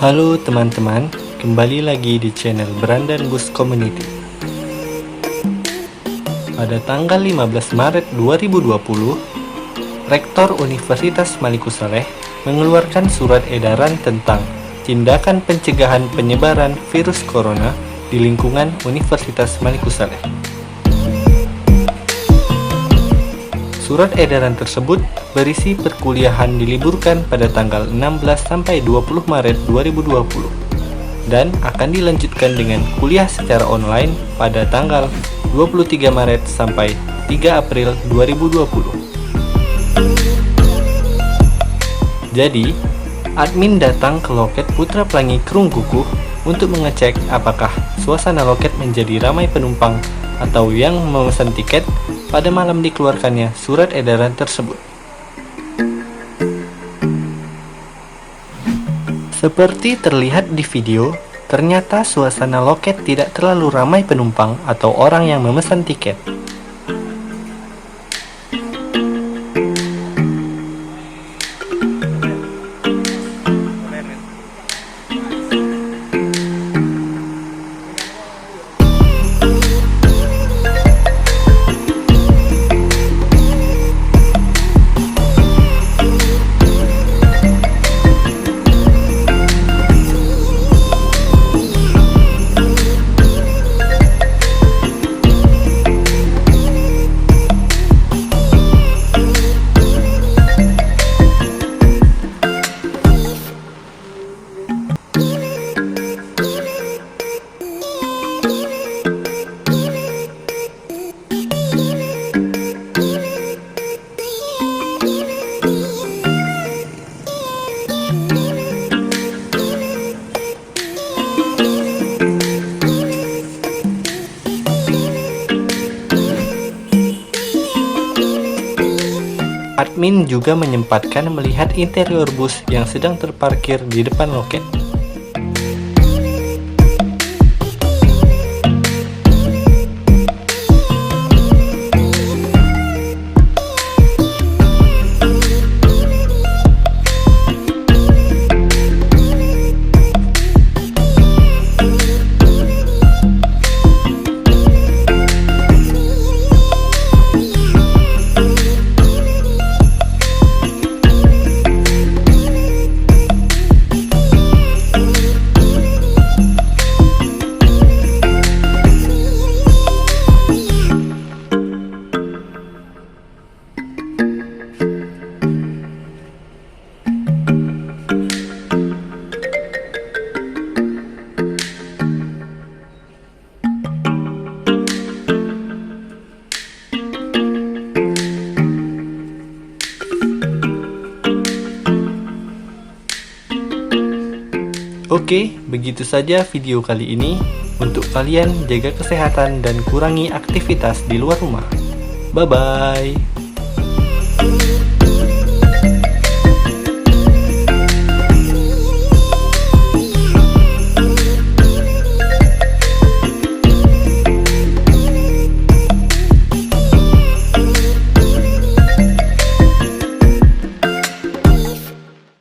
Halo teman-teman, kembali lagi di channel Brandan Bus Community. Pada tanggal 15 Maret 2020, Rektor Universitas Maliku Saleh mengeluarkan surat edaran tentang tindakan pencegahan penyebaran virus corona di lingkungan Universitas Maliku Saleh. Surat edaran tersebut berisi perkuliahan diliburkan pada tanggal 16 sampai 20 Maret 2020 dan akan dilanjutkan dengan kuliah secara online pada tanggal 23 Maret sampai 3 April 2020. Jadi, admin datang ke loket Putra Pelangi Kerungkukuh untuk mengecek apakah suasana loket menjadi ramai penumpang atau yang memesan tiket pada malam dikeluarkannya surat edaran tersebut. Seperti terlihat di video, ternyata suasana loket tidak terlalu ramai penumpang atau orang yang memesan tiket. Admin juga menyempatkan melihat interior bus yang sedang terparkir di depan loket. Oke, begitu saja video kali ini. Untuk kalian, jaga kesehatan dan kurangi aktivitas di luar rumah. Bye-bye.